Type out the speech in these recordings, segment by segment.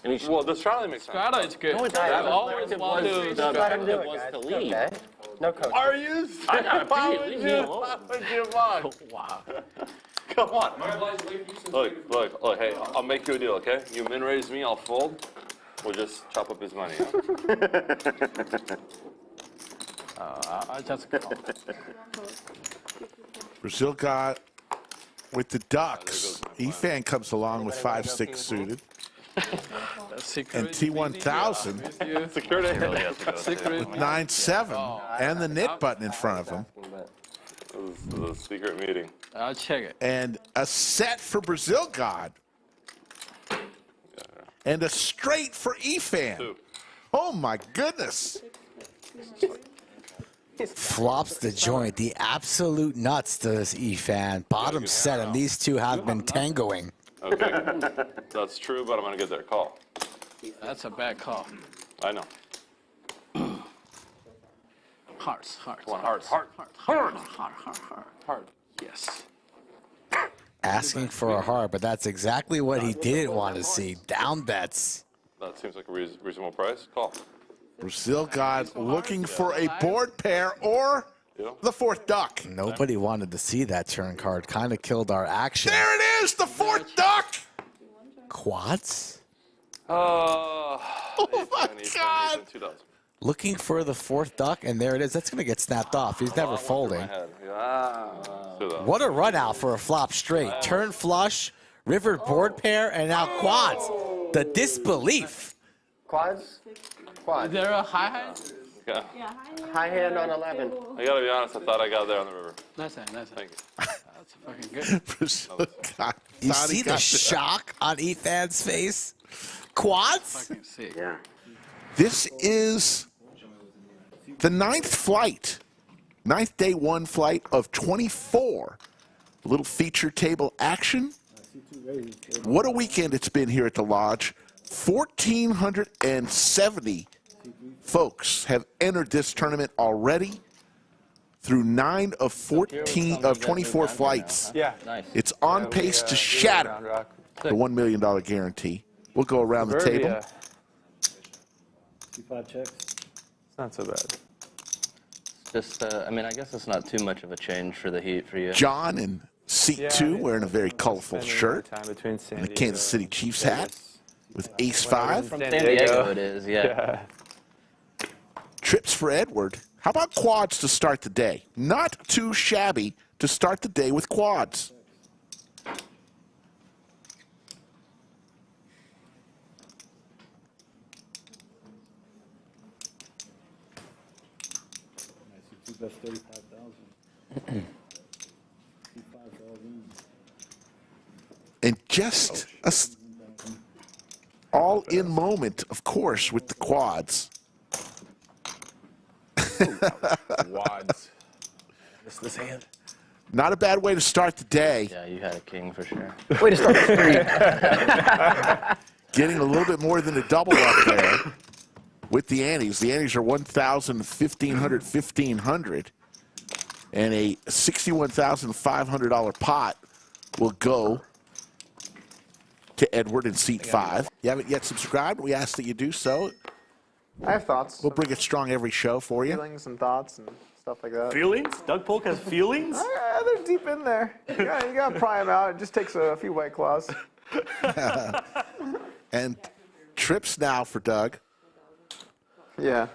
Well, the straddle makes sense. Straddle is good. No, it's I not. always want to. The objective was to lead. Okay. No coach. Are you? Why would you? Why would you mock? Wow. Come on. Look, hey, I'll make you a deal, okay? You min raise me, I'll fold. We'll just chop up his money. I just call. Brazil got with the Ducks. E-Fan comes along with 5-6 suited. And T1000 Security. Secret. with 9-7 and the knit button in front of him. This is a secret meeting. I'll check it. And a set for Brazil God. And a straight for E-Fan. Two. Oh my goodness. Flops the joint. The absolute nuts to this E-Fan. Bottom set, and these two have been tangoing. Okay. That's true, but I'm going to get their call. That's a bad call. I know. Hearts. Come on, heart. Yes. Asking for a heart, but that's exactly what he didn't want to see. Down bets. That seems like a reasonable price. Call. Brazil God looking for a board pair or the fourth duck. Nobody wanted to see that turn card. Kind of killed our action. There it is, the fourth duck. Quads? Oh my God. Looking for the fourth duck, and there it is. That's going to get snapped off. He's never folding. What a run out for a flop straight. Turn flush, river board pair, and now quads. The disbelief. Quads? Quads. Is there a high? Yeah. High hand on 11. I got to be honest, I thought I got there on the river. Nice. Thank you. That's fucking good. Brazil God You thought he see got the shock on Ethan's face? Quads? Fucking sick. Yeah. This is the ninth day one flight of 24. A little feature table action. What a weekend it's been here at the Lodge. 1,470 folks have entered this tournament already through 9 of 24 flights. Yeah. Nice. It's on pace to shatter the $1 million guarantee. We'll go around the table. 5 checks. It's not so bad. Just, I mean, I guess it's not too much of a change for the heat for you. John in seat 2 wearing a very colorful shirt and a Kansas City Chiefs hat with ace-5. From San Diego it is, yeah. Trips for Edward. How about quads to start the day? Not too shabby to start the day with quads. That's 35,000. And just a all-in moment, of course, with the quads. Quads. This hand. Not a bad way to start the day. Yeah, you had a king for sure. Way to start the street. Getting a little bit more than a double up there with the antes. The antes are 1,000, 1,500, 1,500. And a $61,500 pot will go to Edward in seat 5. You haven't yet subscribed? We ask that you do so. I have thoughts. We'll bring it strong every show for you. Feelings and thoughts and stuff like that. Feelings? Doug Polk has feelings? They're deep in there. You gotta pry them out. It just takes a few White Claws. And trips now for Doug. Yeah.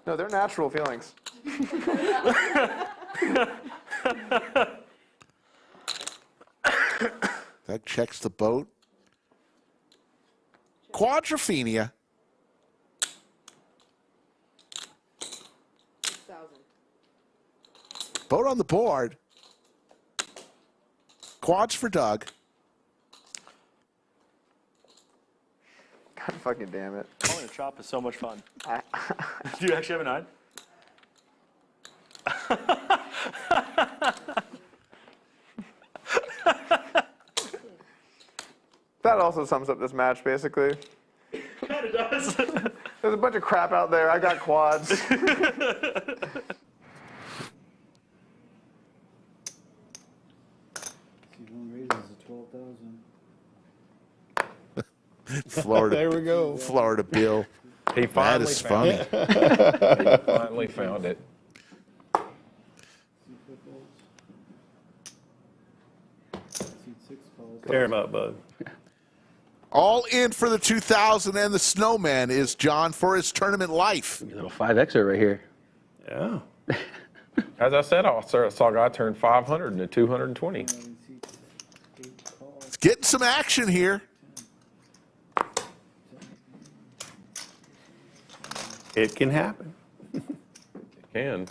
No, they're natural feelings. Doug checks the boat. Quadrophenia. Boat on the board. Quads for Doug. God fucking damn it. Calling a chop is so much fun. Do you actually have a 9? That also sums up this match, basically. Kind of does. There's a bunch of crap out there. I got quads. One raises to 12,000. Florida. There we go. Florida Bill. He That finally is found funny. it. He finally found it. Tear him up, bud. All in for the 2000, and the Snowman is John for his tournament life. Little 5Xer right here. Yeah. As I said, I saw a guy turn 500 into 220. It's getting some action here. It can happen. It can.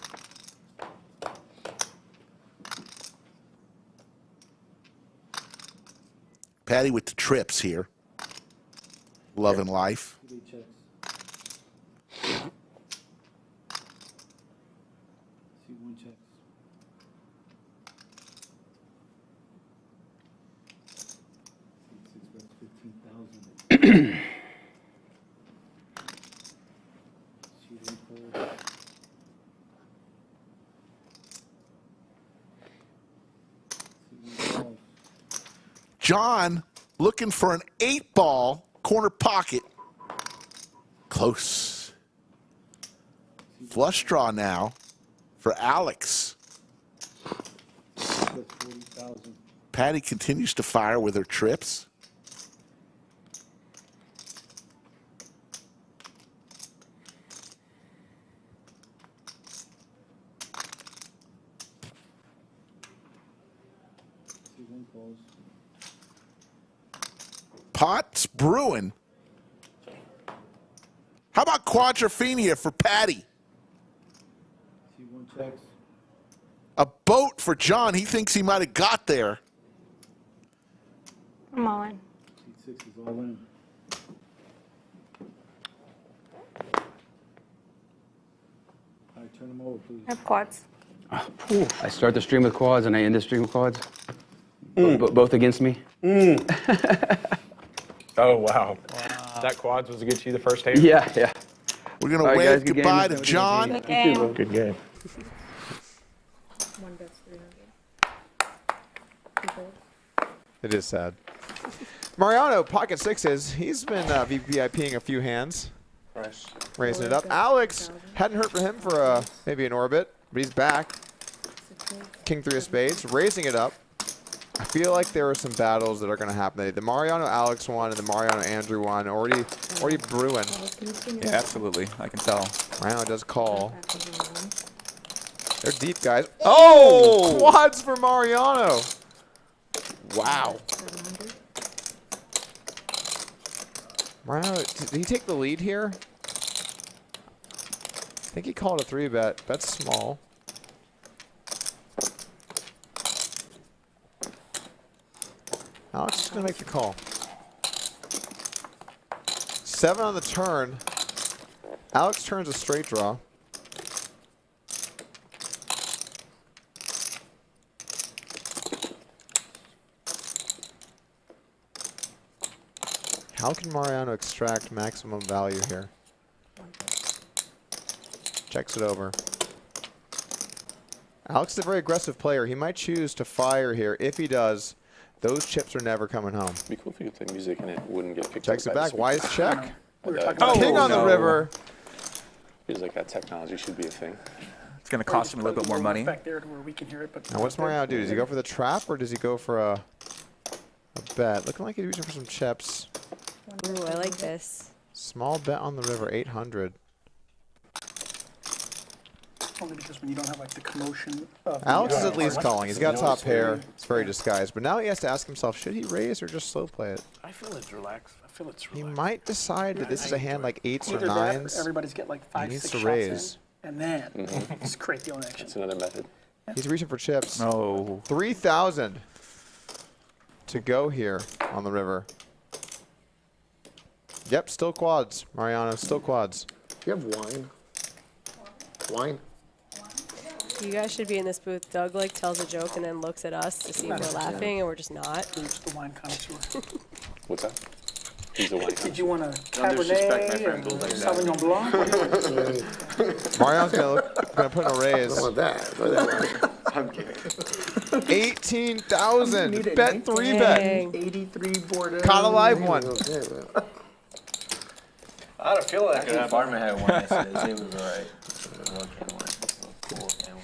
Patty with the trips here. Loving life. John looking for an 8-ball corner pocket. Close. Flush draw now for Alex. Patty continues to fire with her trips. Pot's brewing. How about quadrophenia for Patty? A boat for John. He thinks he might have got there. I'm on. I have quads. I start the stream with quads and I end the stream with quads. Both against me. Oh, wow. That quads was against you the first hand? Yeah, yeah. We're going All to right, wave guys, good goodbye game. to John. Good game. Good game. It is sad. Mariano, pocket sixes. He's been VVIPing a few hands. Nice. Raising it up. Alex, hadn't heard from him for maybe an orbit, but he's back. King 3 of spades, raising it up. I feel like there are some battles that are going to happen. The Mariano Alex one and the Mariano Andrew one already brewing. Yeah, absolutely. I can tell. Mariano does call. They're deep, guys. Oh! Quads for Mariano. Wow. Mariano, did he take the lead here? I think he called a 3-bet. That's small. Alex is going to make the call. 7 on the turn. Alex turns a straight draw. How can Mariano extract maximum value here? Checks it over. Alex is a very aggressive player. He might choose to fire here. If he does, those chips are never coming home. It'd be cool if you could play music and it wouldn't get kicked Checks out it by back. the Wise speaker. check. King on the river. Feels like that technology should be a thing. It's going to cost him a little bit more money. Back there to where we can hear it, but Now what's Mariano do? Does he go for the trap or does he go for a bet? Looking like he's reaching for some chips. Ooh, I like this. Small bet on the river, 800. only because when you don't have like the commotion of Alex is the, at least calling. He's got No, top it's pair. very- It's very disguised. But now he has to ask himself, should he raise or just slow play it? I feel it's relaxed. I feel it's He relaxed. might decide that this is a hand like 8s or Either that, 9s. everybody's get like 5, needs 6 to shots raise. in, and then just create the own action. That's another method. He's reaching for chips. No. 3,000 to go here on the river. Yep, still quads. Mariano, still quads. Do you have wine? Wine? You guys should be in this booth. Doug like tells a joke and then looks at us to see if we're laughing, and we're just not. Who's the wine connoisseur? What's that? He's a wine Did you want a disrespect, my Cabernet friend, and but like that. Sauvignon Blanc? Mariano's gonna put in a raise. I want that. I'm kidding. 18,000. Bet 3-bet. Dang. 83 board. Caught a live one. I had a feeling I could Farmer had one yesterday. It was alright. One can win. Four can win.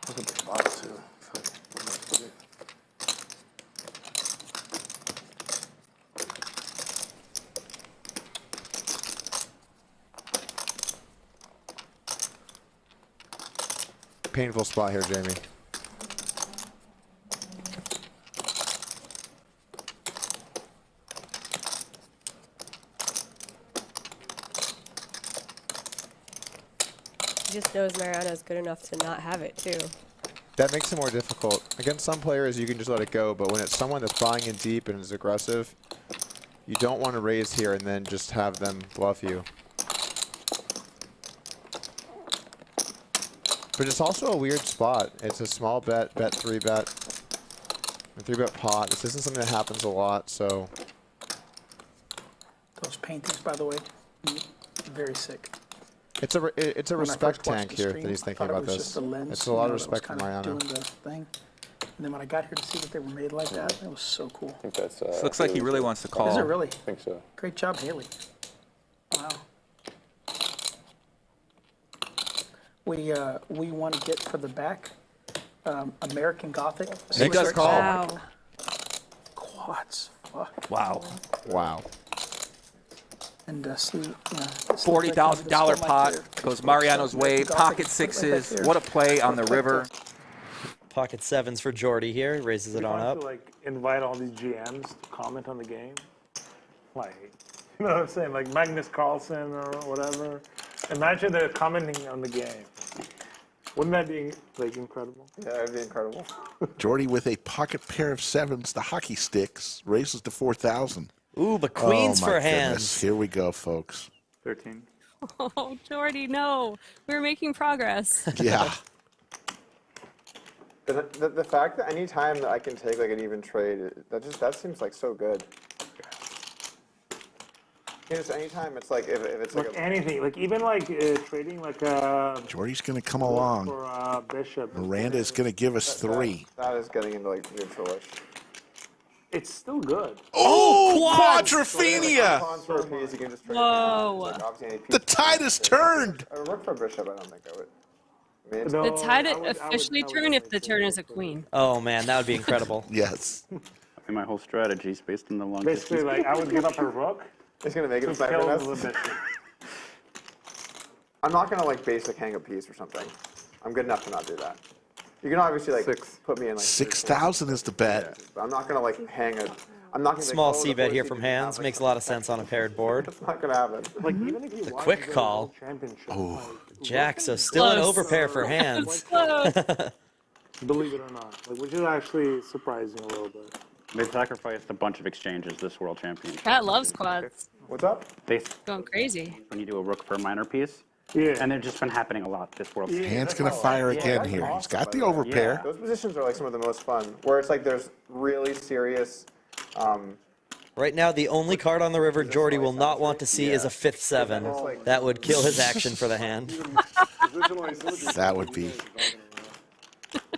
Look at the box, too. Painful spot here, Jamie. He just knows Mariano's good enough to not have it, too. That makes it more difficult. Against some players, you can just let it go, but when it's someone that's buying in deep and is aggressive, you don't want to raise here and then just have them bluff you. But it's also a weird spot. It's a small bet, bet 3-bet, a 3-bet pot. This isn't something that happens a lot, so. Those paintings, by the way, very sick. It's a When I respect first watched tank the here stream, that he's I thinking thought it about was this. just a lens, It's a lot of that respect was for kinda Mariano. doing the thing. And then when I got here to see that they were made like that, it was so cool. I think that's. This looks like he really wants to call. Is it really? I think so. Great job, Haley. Wow. We want to get for the back American Gothic. He does call. Wow. Quads. Fuck. Wow. Wow. And sleeve. $40,000 pot goes Mariano's way. Pocket sixes. What a play on the river. Pocket sevens for Jordy here. Raises it on To, up. like, invite all these GMs to comment on the game. Like, you know what I'm saying? Like Magnus Carlsen or whatever. Imagine they're commenting on the game. Wouldn't that be, like, incredible? Yeah, it'd be incredible. Jordy with a pocket pair of sevens, the hockey sticks, raises to 4,000. Ooh, but queens Oh, my for goodness. hands. Here we go, folks. 13. Oh, Jordy, no. We're making progress. Yeah. The fact that any time that I can take like an even trade, that seems like so good. Just anytime it's like if it's Like like anything, like even like trading like Jordy's going to come along. for Bishop. Miranda is going to give us 3. that is getting into like neutralish. It's still good. Oh, Quadrophenia! Whoa. The tide has turned. I would work for Bishop. I don't think I would. I mean, The tide officially turn if the turn is a queen. Oh, man, that would be incredible. Yes. And my whole strategy is based on the long Basically, distance. like I would give up a rook. It's gonna make it to a kill nest. the bishop. I'm not gonna like basic hang a piece or something. I'm good enough to not do that. You can obviously like put me in like 6,000 is the bet. but I'm not gonna like hang a. I'm not gonna. Small C bet here from hands. Makes a lot of sense on a paired board. It's not gonna happen. Like even if you The want quick to go to call. the championship, Oh. like, Jack, so still an Close. overpair for hands. believe it or not, like which is actually surprising a little bit. They sacrificed a bunch of exchanges this world championship. Cat loves quads. What's up? They Going crazy. when you do a rook for a minor piece. Yeah. And they've just been happening a lot this world. Hand's going to fire again here. He's got the overpair. Those positions are like some of the most fun, where it's like there's really serious. Right now, the only card on the river Jordy will not want to see is a 5th 7. That would kill his action for the hand. That would be.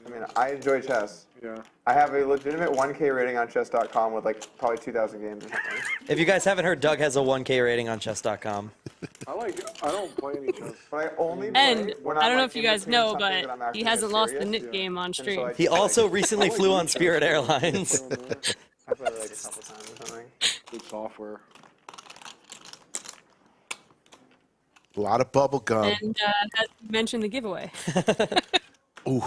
I mean, I enjoy chess. Yeah. I have a legitimate 1K rating on chess.com with like probably 2,000 games or something. If you guys haven't heard, Doug has a 1K rating on chess.com. I don't play any chess. But I only And when I I'm, don't know like, if you in guys between know, something but that I'm actually he hasn't lost the serious. knit game on stream. He also recently flew on Spirit Airlines. I played it like a couple times or something. Good software. A lot of bubble gum. And that mentioned the giveaway. Ooh.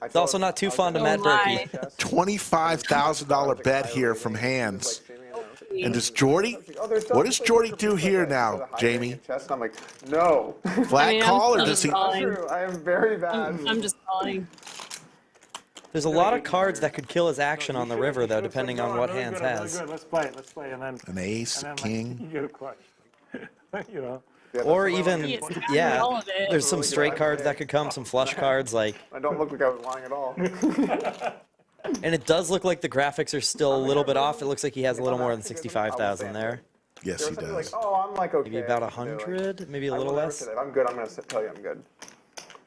It's also not too fond of Oh Matt my. Berkey. $25,000 bet here from hands. And does Jordy? What does Jordy do here now, Jamie? Chess, and I'm like, no. Flat call, or does he? True. I am very bad. I'm just calling. There's a lot of cards that could kill his action on the river, though, depending on what hands has. Good. Let's play. And then An ace, and then, king. Like, you get a clutch. You know. Or even, He is having yeah, all of it. there's some straight cards that could come, some flush cards, like, I don't look like I was lying at all. and it does look like the graphics are still a little bit off. It looks like he has a little more than 65,000 there. Yes, he does. Like, oh, I'm like okay. Maybe about 100, maybe a little less. If I'm good, I'm going to tell you I'm good.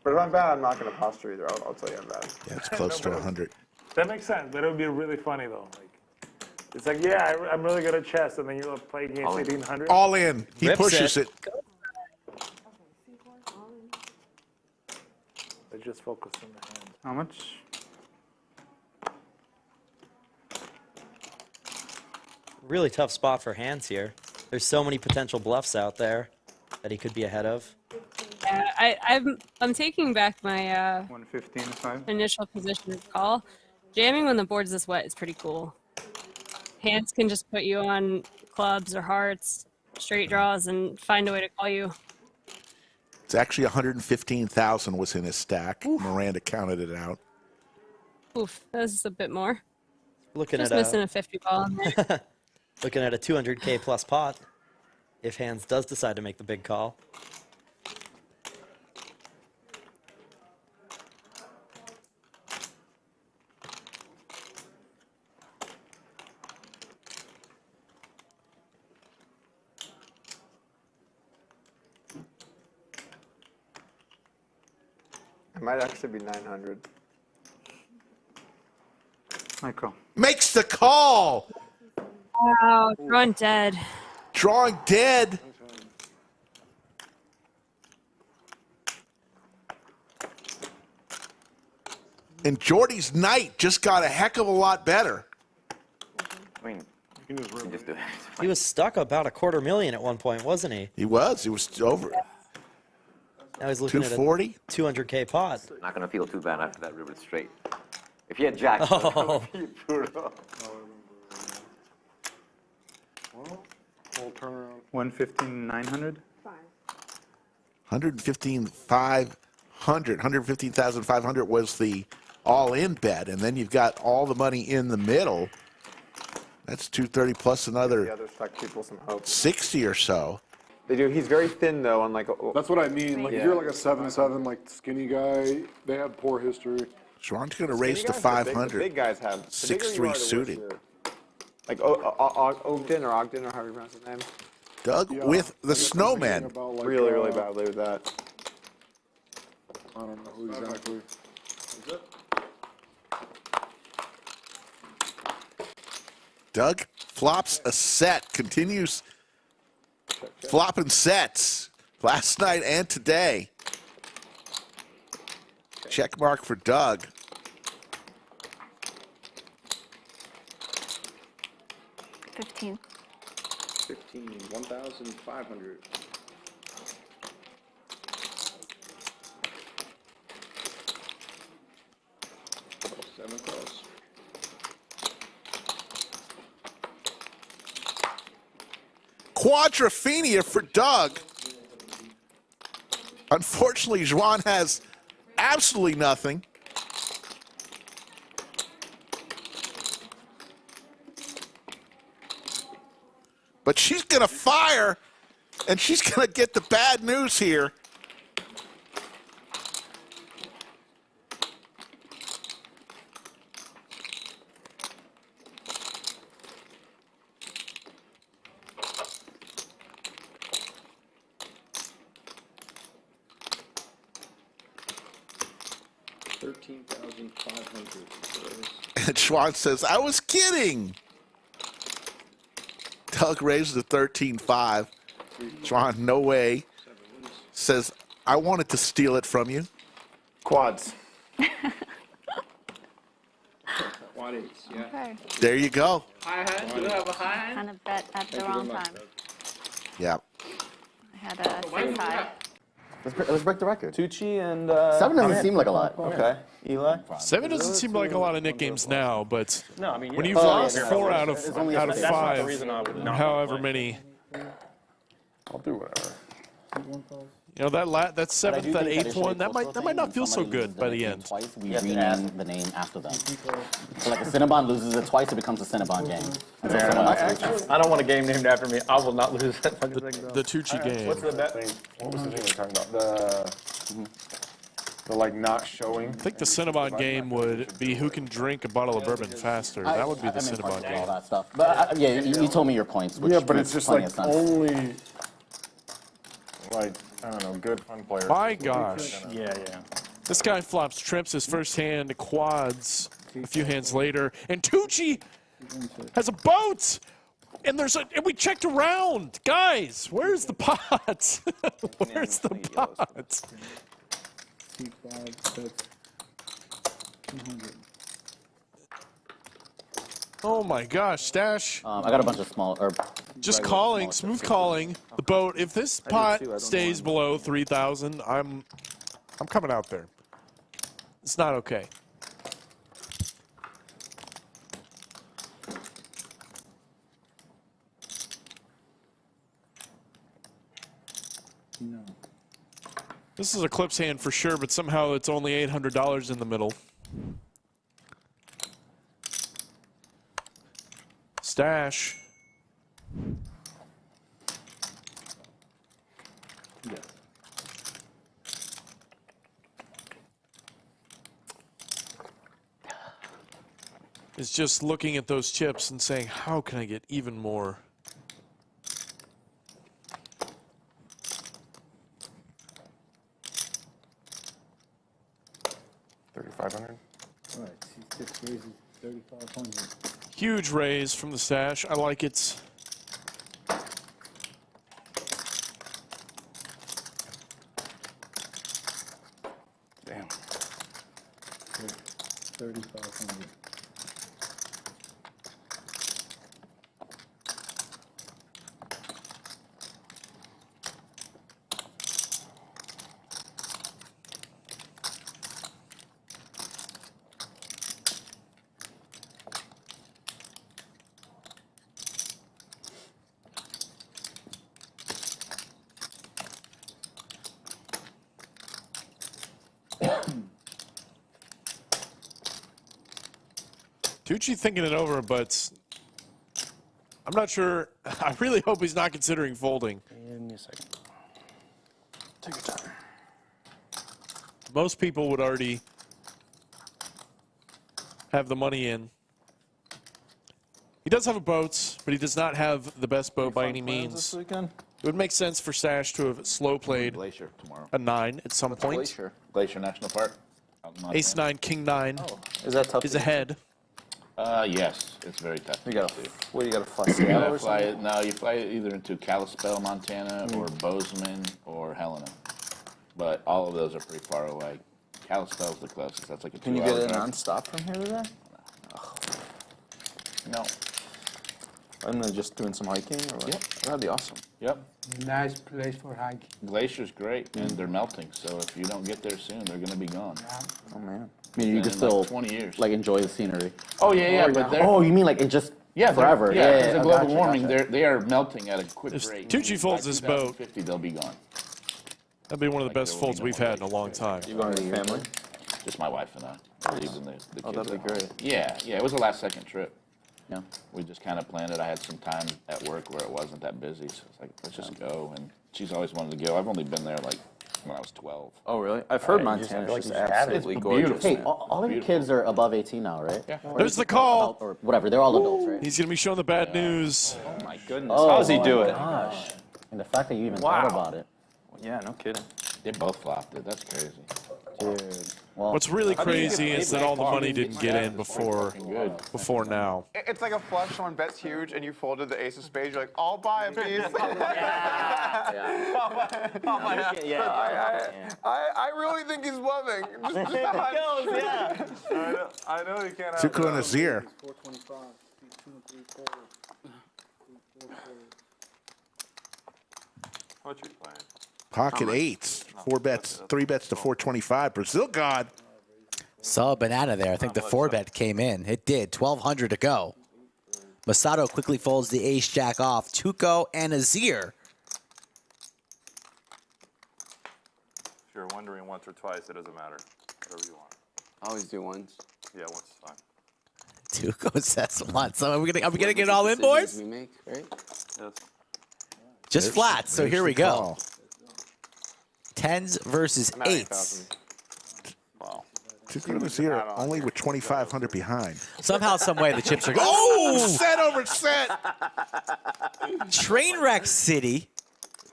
But if I'm bad, I'm not going to posture either. I'll tell you I'm bad. Yeah, it's close to 100. That makes sense, but it would be really funny though. Like, it's like, yeah, I'm really good at chess, and then you play against 1800. All in. He Rips pushes it. They just focus on the hand. How much? Really tough spot for hands here. There's so many potential bluffs out there that he could be ahead of. Yeah, I'm taking back my 115 or 5. initial position of call. Jamming when the board's this wet is pretty cool. Hands can just put you on clubs or hearts, straight draws, and find a way to call you. It's actually 115,000 was in his stack. Miranda counted it out. Oof, that's a bit more. Looking Just at missing a 50 ball in there. looking at a 200K plus pot. If hands does decide to make the big call. It might actually be 900. Michael. Makes the call. Wow, drawing dead. Drawing dead. And Jordy's night just got a heck of a lot better. I mean, you can just do it. He was stuck about $250,000 at one point, wasn't he? He was over. Now he's looking 240? at a 200K pot. Not gonna feel too bad after that river straight. If he had jack, Oh. he'd brutal. Full turnaround. 115, 900. 115,500 was the all-in bet, and then you've got all the money in the middle. That's 230 plus The another other stuck people some hope. 60 or so. They do. He's very thin though, unlike. That's what I mean. Like, Yeah. if you're like a 7-7, like skinny guy, they have poor history. Schwann's going to race to Guys, 500. The big guys have. The bigger you 6'3" are, the worse suited. you're- Like Ogden or however you pronounce his name. Doug with the snowman. Really, really badly with that. I don't know who exactly. Doug flops a set, continues flopping sets last night and today. Check mark for Doug. 15. 1,500. Seven calls. Quadrophenia for Doug. Unfortunately, Xuan has absolutely nothing. But she's going to fire, and she's going to get the bad news here. And Xuan says, I was kidding. Doug raises to 13-5. Xuan, no way. Says, I wanted to steal it from you. Quads. Okay. There you go. High hand? Do you have a high hand? Kind of bet at the wrong time. Yeah. I had a 6 high. Let's break the record. Tucci and 7 doesn't seem like a lot. Okay, Eli. 7 doesn't seem like a lot of nick games now, but No, I mean, when yeah. you've lost 4 out of That's not the 5, reason I would not however many, I'll do whatever. you know, that But I 7th, do that think 8th is a one, that cultural might thing. not When feel so somebody good loses by the the nickname end. Twice, we Yes, it rename the name after them. So like a Cinnabon loses it twice, it becomes a Cinnabon game. And so someone else loses it. I don't want a game named after me. I will not lose that fucking thing. The Tucci game. What's the bet? What was the thing we were talking about? The like not showing. I think the Cinnabon game would be who can drink a bottle of bourbon faster. That would be the Cinnabon game. All that stuff. But yeah, you told me your points. Which Yeah, but makes it's just plenty like of sense. only like I don't know, good fun players. My gosh. Yeah. This guy flops trips his first hand, quads a few hands later, and Tucci has a boat! And and we checked around. Guys, where's the pot? Where's the pot? Oh my gosh, Stash. I got a bunch of small, just calling, smooth calling the boat. If this pot stays below 3,000, I'm coming out there. It's not okay. No. This is a clips hand for sure, but somehow it's only $800 in the middle. Stash. Yes. Is just looking at those chips and saying, how can I get even more? $3,500. All right, C6 raises 3,500. Huge raise from the Stash. I like it. Damn. 3,500. Tucci thinking it over, but I'm not sure. I really hope he's not considering folding. Give me a second. Take your time. Most people would already have the money in. He does have a boat, but he does not have the best boat by any means. This weekend? It would make sense for Stash to have slow played Glacier tomorrow. a 9 at some point. Glacier National Park. Ace 9, King 9 Is that tough? is ahead. Yes, it's very tough. You got to fly You Seattle gotta or fly something? it. No, you fly it either into Kalispell, Montana, or Bozeman, or Helena. But all of those are pretty far away. Kalispell's the closest. That's like a 2-hour Can you get it drive. nonstop from here to there? No. And then just doing some hiking or what? Yep. That'd be awesome. Yep. Nice place for hiking. Glacier's great, and they're melting. So if you don't get there soon, they're going to be gone. Oh man. I mean, you Been can in, like, still 20 years. like enjoy the scenery. Oh yeah, but they're Oh, you mean like it just forever? Yeah, because of global gotcha, warming, gotcha. they are melting at a quick If rate. Tucci folds this boat, 2050, they'll be gone. that'd be one of the best folds we've had in a long time. You going with your family? Just my wife and I. We're leaving the kids. Oh, that'd be at home. great. Yeah, it was a last second trip. Yeah. We just kind of planned it. I had some time at work where it wasn't that busy, so it's like, let's just go. And she's always wanted to go. I've only been there like when I was 12. Oh really? I've heard Right, Montana's you just just have to. absolutely It's gorgeous. beautiful. Hey, man. all your Beautiful. kids are above 18 now, right? Yeah. There's the call. Adult or whatever. They're all adults, right? He's going to be showing the bad news. Oh my goodness. Oh, How does he do my it? gosh. And the fact that you even Wow. thought about it. Yeah, no kidding. They both flopped it. That's crazy. Dude. Well, What's really How do you get crazy paid is that that all the far? money didn't get in before now. It's like a flush, someone bets huge, and you folded the ace of spades. You're like, I'll buy a piece. I really think he's bluffing. I know you can't have Tuco and Azir. 425. 2 and 3 quarters. 3 quarters. What you playing? Pocket eights. 4 bets, 3 bets to 425. Brazil God. Saw a banana there. I think the 4-bet came in. It did. 1,200 to go. Masato quickly folds the ace-jack off. Tuco and Azir. If you're wondering once or twice, it doesn't matter. Whatever you want. I always do once. Yeah, once is fine. Tuco says once. So are we gonna get it all in, boys? We make, right? Yes. Just flats. So There's here we the go. call. 10s versus 8s. Tuco and Azir only with 2,500 behind. Somehow, some way, the chips are. Oh! Set over set. Trainwreck City.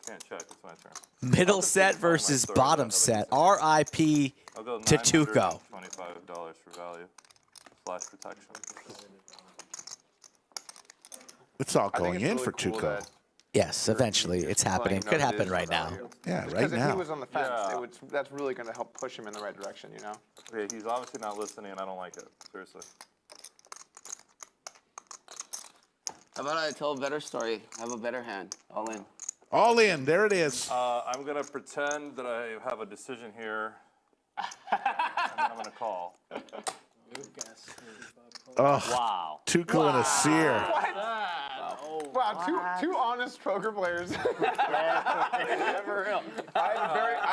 Can't check. It's my turn. Middle set versus bottom set. R.I.P. I'll go to Tuco. $25 for value. Slash protection. It's all going in for Tuco. Yes, eventually. It's happening. Could happen right now. Yeah, right Because if he now. was on the fence, that's really going to help push him in the right direction, you know? Okay, he's obviously not listening, and I don't like it. Seriously. How about I tell a better story? I have a better hand. All in. All in. There it is. I'm going to pretend that I have a decision here, and then I'm going to call. Oh, Wow. Tuco and Azir. Wow, two honest poker players. I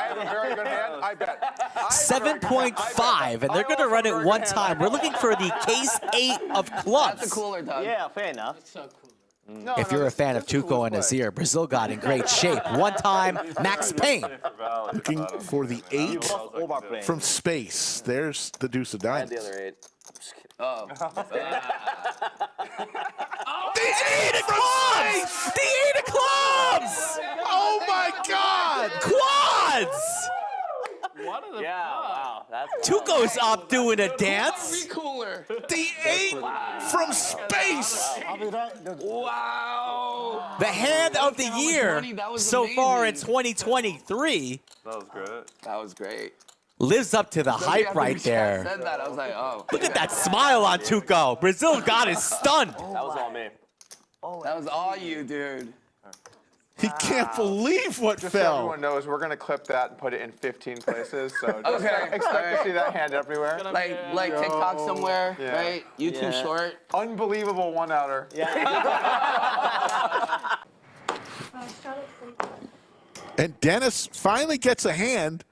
have a very good hand. I bet. 7.5, and they're going to run it one time. We're looking for the case 8 of clubs. That's a cooler, Doug. Yeah, fair enough. That's so cool. If you're a fan of Tuco and Azir, Brazil got in great shape. One time, Max Payne. Looking for the 8 from space. There's the deuce of diamonds. The other 8. Oh. The 8 of clubs! The 8 of clubs! Oh my God! Quads! Wow. That's Tuco's up doing a dance. Cooler. The 8 from space! Wow. The hand of the year so far in 2023 That was great. That was great. lives up to the hype right I there. said that. I was like, oh. Look at that smile on Tuco. Brazil got is stunned. That was all me. That was all you, dude. He can't believe what Just so fell. everyone knows, we're going to clip that and put it in 15 places. So just Okay. expect to see that hand everywhere. Like TikTok somewhere, Yeah. right? YouTube short. Unbelievable one-outer. And Dennis finally gets a hand,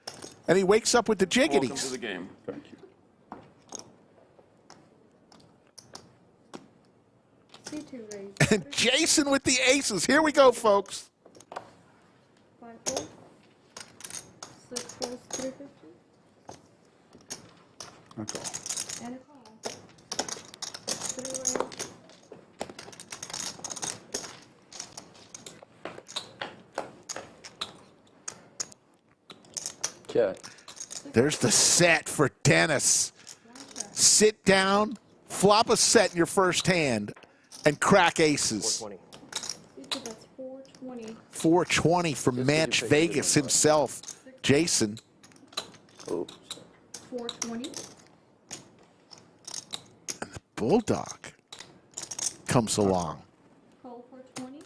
and he wakes up with the Welcome to jiggities. the game. Thank you. And Jason with the aces. Here we go, folks. 5 balls, 6 balls, 350, That's all. and a call. 3 raise. Check. There's the set for Dennis. Sit down, flop a set in your first hand, and crack aces. 420. That's 420. 420 from Match Vegas himself, Jason. 420. Bulldog comes along. Call 420.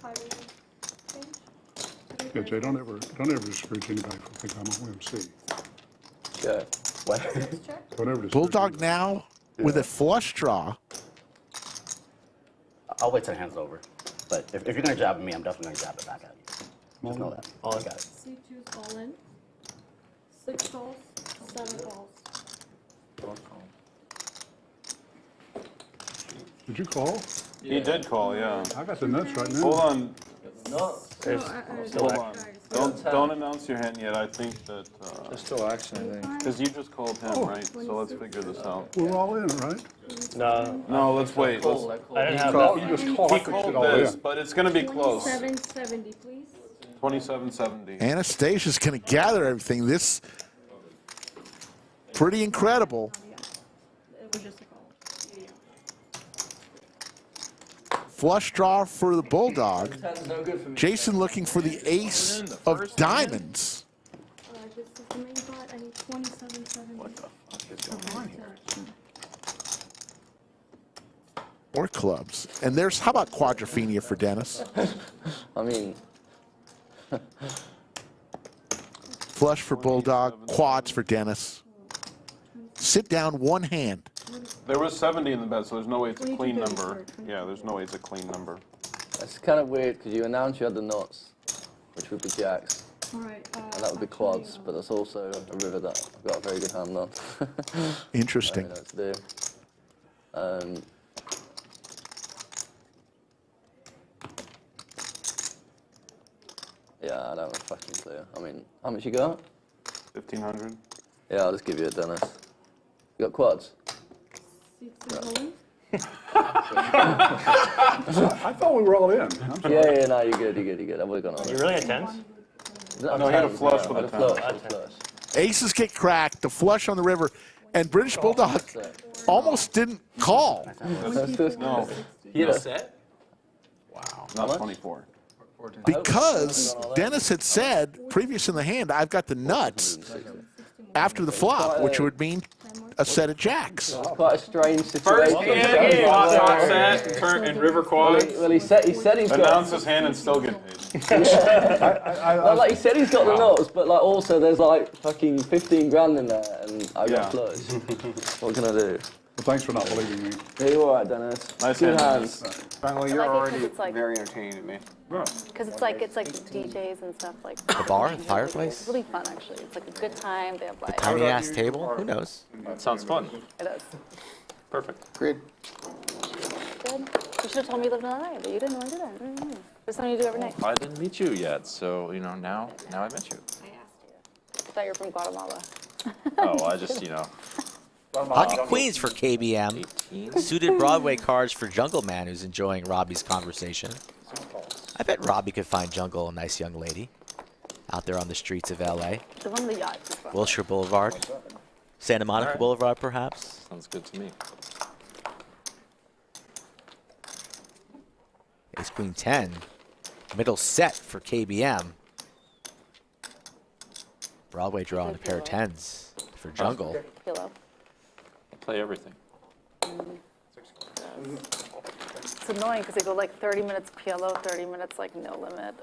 High raise. Yeah, Jay, don't ever discourage anybody from thinking I'm a OMC. Check. What? Don't ever discourage Bulldog now with a flush draw. I'll wait till the hand's over. But if you're going to jab at me, I'm definitely going to jab it back at you. Just know that. I got it. C2's all in. 6 calls, 7 calls. Did you call? He did call, yeah. I got the nuts right now. Hold on. Hold on. Don't announce your hand yet. I think that. There's still action, I think. Because you just called him, right? So let's figure this out. We're all in, right? No, let's wait. I didn't have that. You just called. He called this, but it's going to be close. 2770, please. 2770. Anastasia's going to gather everything. This pretty incredible. It was just a call. Flush draw for the Bulldog. Jason looking for the ace of diamonds. This is the main pot. I need 2770. What the fuck is going on here? Or clubs. And there's, how about quadrophenia for Dennis? I mean, Flush for Bulldog, quads for Dennis. Sit down one hand. There was 70 in the bet, so there's no way it's a clean number. Yeah, there's no way it's a clean number. that's kind of weird because you announced you had the nuts, which would be jacks. Alright, And that would be quads, but that's also a river that I've got a very good hand on. Interesting. I don't know what to do. Yeah, I don't have a fucking clue. I mean, how much you got? 1,500. Yeah, I'll just give you a Dennis. You got quads? I thought we were all in. Yeah, no, you're good. I would have gone on. You really had tens? No, he had a flush with a 10. Aces get cracked, the flush on the river, and British Bulldog almost didn't call. No. You had a set? Wow. Not 24. Because Dennis had said previous in the hand, I've got the nuts after the flop, which would mean a set of jacks. Quite a strange situation. First game, hot set, turn and river quads. Well, he said he's got. Announce his hand and still get paid. Well, like he said, he's got the nuts, but like also there's like fucking 15 grand in there, and I got flush. What can I do? Well, thanks for not believing me. Yeah, you're all right, Dennis. Nice Good hands. Well, you're already very entertaining to me. Because it's like DJs and stuff like. The bar, the fireplace, It's really fun actually. It's like a good time. They have like. tiny ass table. Who knows? That sounds fun. It is. Perfect. Agreed. Good. You should have told me you lived in LA, but you didn't want to do that. Mm-hmm. There's something you do every night. I didn't meet you yet, so you know now I met you. I thought you were from Guatemala. Oh, I just Pocket queens for KBM. Suited Broadway cards for Jungle Man, who's enjoying Robbie's conversation. I bet Robbie could find Jungle a nice young lady out there on the streets of LA. The one with the yachts. Wilshire Boulevard. Santa Monica Boulevard, perhaps. Sounds good to me. Ace Queen 10. Middle set for KBM. Broadway draw on a pair of 10s for Jungle. Pillow. Play everything. It's annoying because they go like 30 minutes PLO, 30 minutes like no limit.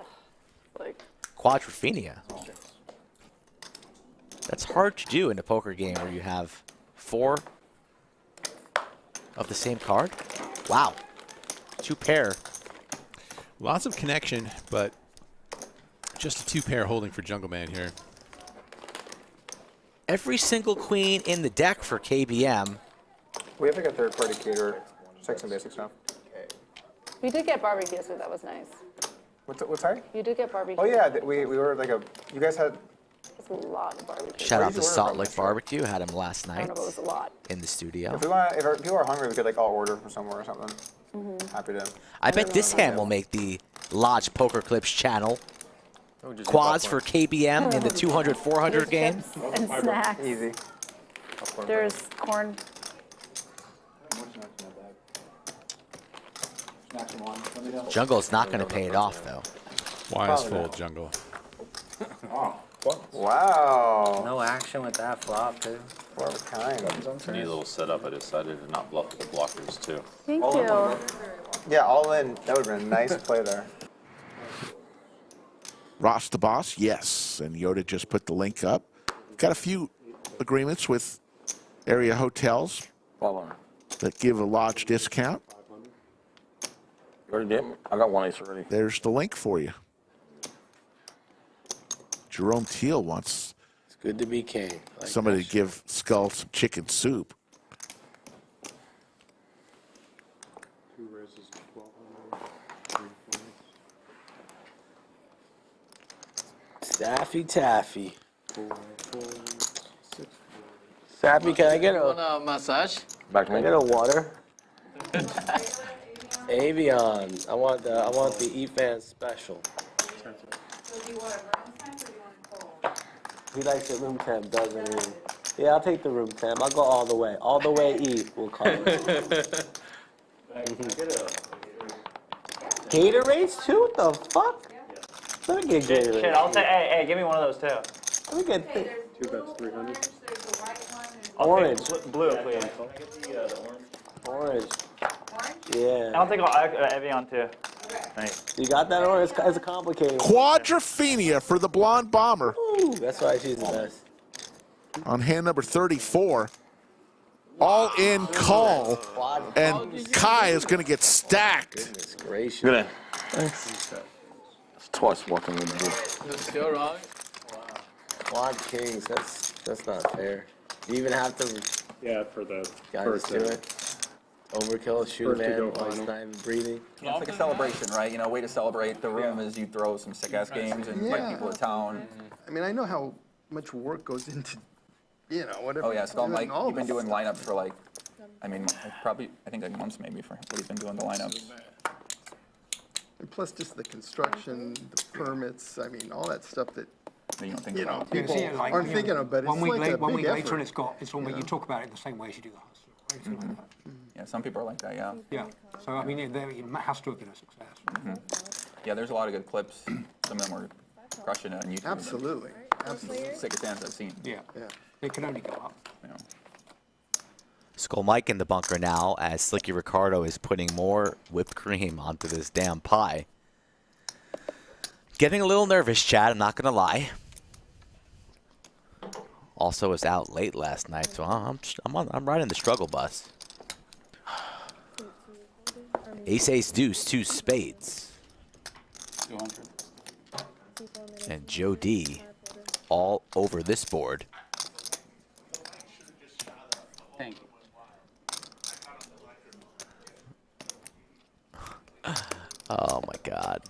Like. Quadrophenia. That's hard to do in a poker game where you have 4 of the same card. Wow. 2 pair. Lots of connection, but just a 2 pair holding for Jungle Man here. Every single queen in the deck for KBM. We have like a third-party caterer. Sex and basic stuff. You did get barbecue, so that was nice. What's sorry? You did get barbecue. Oh yeah, we were like you guys had. It's a lot of barbecue. Shout out to Salt Lake Barbecue. Had him last I night don't know, it was a lot. in the studio. If our people are hungry, we could like all order from somewhere or something. Mm-hmm. Happy to. I bet this hand will make the Lodge Poker Clips channel. Quads for KBM in the 200-400 game. And snacks. Easy. There's corn. Jungle's not going to pay it off, though. Wise fold, Jungle. Wow. No action with that flop, too. One of a kind. Need a little setup. I decided to not bluff the blockers too. Thank you. Yeah, all in. That would have been a nice play there. Ross the boss, yes. And Yoda just put the link up. Got a few agreements with area hotels that give a lodge discount. Already did? I got 1 ace already. There's the link for you. Jerome Teal wants It's good to be king. Like somebody to give Skull some chicken soup. Staffy Taffy. Sappy, can I get a massage? Back to Can I me. get a water? Avion. I want the E-Fan special. He likes it room temp, doesn't he? Yeah, I'll take the room temp. I'll go all the way. All the way E, we'll call it. Gatorades too? What the fuck? Let me get Gatorades. Shit, I'll take. Hey, give me one of those too. Let me get 2 bets, 300. orange. Blue, please. Orange. Yeah. I'll take Evian too. Thanks. You got that, or it's a complicated. Quadrophenia for the Blonde Bomber. Ooh, that's why she's the best. On hand number 34. All in call. And Kai is going to get stacked. Goodness gracious. Good in. It's twice what I'm going to do. Is it still wrong? Wow. Quad kings. That's not fair. You even have to. Yeah, for the Guys first do it. Overkill, shoot First to man go while he's final. not even breathing. Yeah, it's like a celebration, right? You know, way to celebrate the room is you throw some sick-ass games and invite Yeah. people to town. I mean, I know how much work goes into, whatever. Oh yeah, Skull doing Mike, all you've been this doing stuff. lineups for like, I mean, I think like months maybe for what he's been doing the lineups. And plus just the construction, the permits, I mean, all that stuff that, you don't think know, about. people aren't thinking of, but it's one week like late, a one big week later, effort. and it's almost, you talk about it the same way as you do the hustle. Right? Something like that. Yeah, some people are like that, yeah. Yeah. So I mean, it has to have been a success. Yeah, there's a lot of good clips. Some of them were crushing it on YouTube. Absolutely. Absolutely. Sickest hands I've seen. Yeah. It can only go up. Yeah. Skull Mike in the bunker now as Slicky Ricardo is putting more whipped cream onto this damn pie. Getting a little nervous, Chad, I'm not going to lie. Also was out late last night, so I'm riding the struggle bus. Ace, ace, deuce, 2 spades. 200. And Joe D all over this board. Thank you. Oh my God.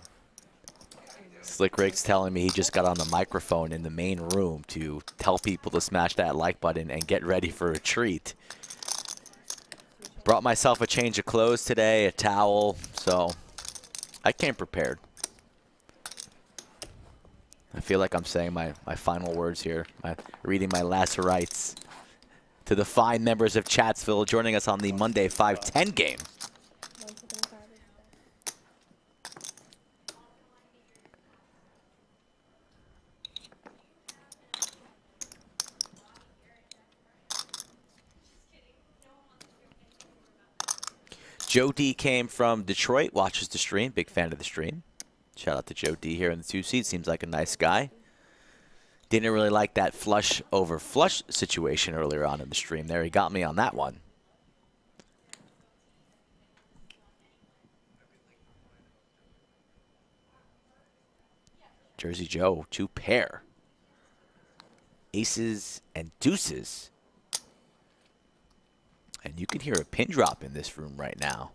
Slick Rick's telling me he just got on the microphone in the main room to tell people to smash that like button and get ready for a treat. Brought myself a change of clothes today, a towel, so I came prepared. I feel like I'm saying my final words here, reading my last rites to the fine members of Chatsville joining us on the Monday 5-10 game. Joe D came from Detroit, watches the stream, big fan of the stream. Shout out to Joe D here in the 2 seat, seems like a nice guy. Didn't really like that flush over flush situation earlier on in the stream there. He got me on that one. Jersey Joe, 2 pair. Aces and deuces. And you can hear a pin drop in this room right now.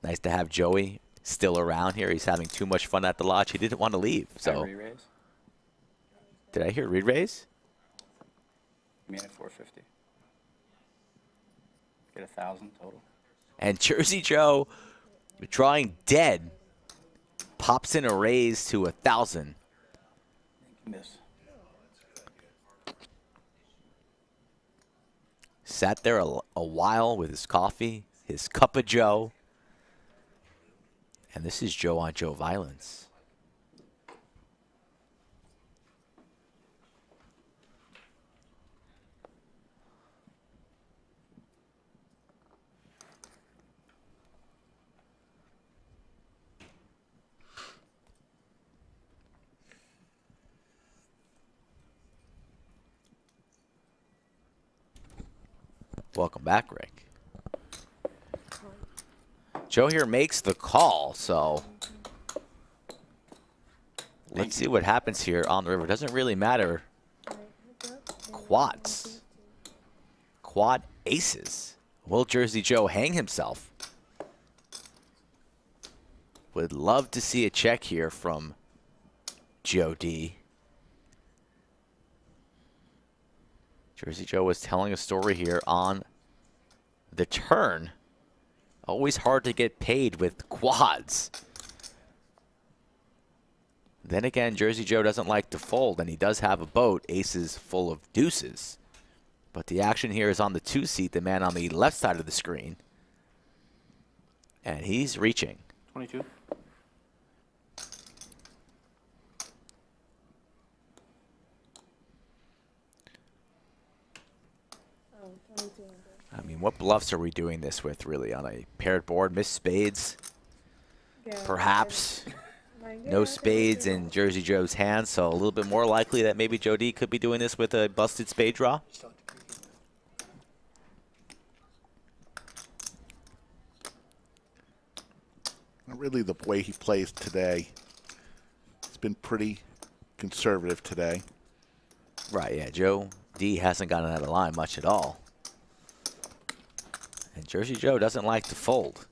Nice to have Joey still around here. He's having too much fun at the lodge. He didn't want to leave. So Re-raise? Did I hear re-raise? You made it 450. Get 1,000 total. And Jersey Joe, drawing dead, pops in a raise to 1,000. Miss. Sat there a while with his coffee, his cup of Joe. And this is Joe on Joe violence. Welcome back, Rick. Joe here makes the call, so let's see what happens here on the river. Doesn't really matter. Quads. Quad aces. Will Jersey Joe hang himself? Would love to see a check here from Joe D. Jersey Joe was telling a story here on the turn. Always hard to get paid with quads. Then again, Jersey Joe doesn't like to fold, and he does have a boat, aces full of deuces. But the action here is on the 2 seat, the man on the left side of the screen. And he's reaching. 22. I mean, what bluffs are we doing this with, really, on a paired board? Miss spades, perhaps. No spades in Jersey Joe's hand, so a little bit more likely that maybe Joe D could be doing this with a busted spade draw. Not really the way he plays today. It's been pretty conservative today. Right, yeah. Joe D hasn't gotten out of line much at all. And Jersey Joe doesn't like to fold.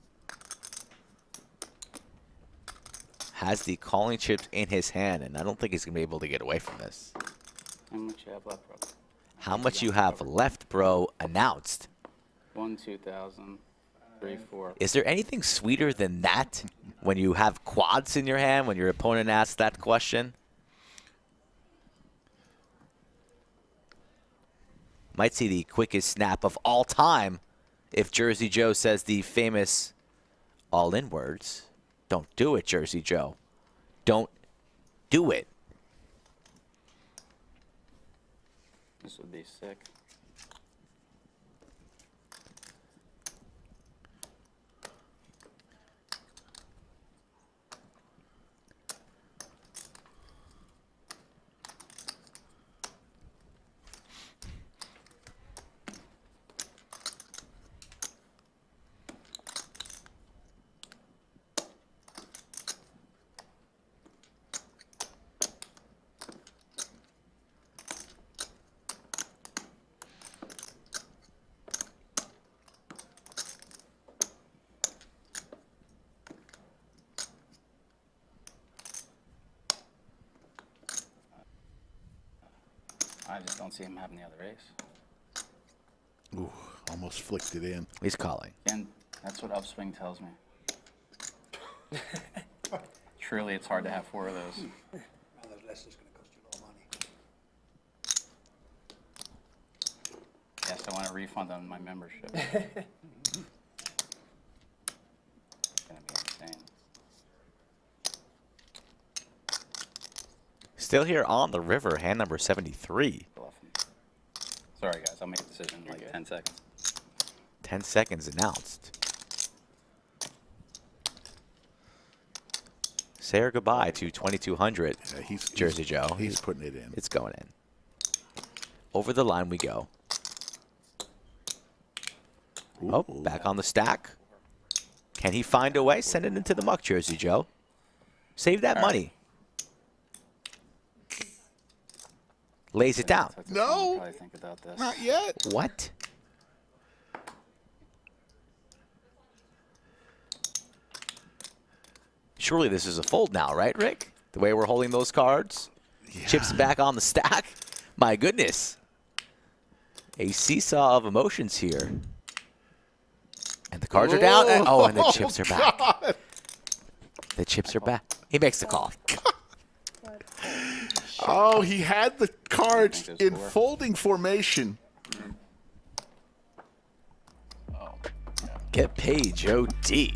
Has the calling chips in his hand, and I don't think he's going to be able to get away from this. How much you have left, bro? How much you have left, bro, announced. 1, 2,000, 3, 4. Is there anything sweeter than that when you have quads in your hand, when your opponent asks that question? Might see the quickest snap of all time if Jersey Joe says the famous all-in words. Don't do it, Jersey Joe. Don't do it. This would be sick. I just don't see him having the other ace. Ooh, almost flicked it in. He's calling. And that's what upswing tells me. Truly, it's hard to have 4 of those. Less is going to cost you a lot of money. Yes, I want a refund on my membership. It's gonna be insane. Still here on the river, hand number 73. Sorry, guys. I'll make a decision in like 10 seconds. 10 seconds announced. Say our goodbye to 2,200. Jersey Joe. He's putting it in. It's going in. Over the line we go. Oh, back on the stack. Can he find a way? Send it into the muck, Jersey Joe. Save that money. Lays it down. No, not yet. What? Surely this is a fold now, right, Rick? The way we're holding those cards. Yeah. Chips back on the stack. My goodness. A seesaw of emotions here. And the cards are down. Oh, and the chips are back. God. The chips are back. He makes the call. Oh, he had the cards in folding formation. Get paid, Joe D.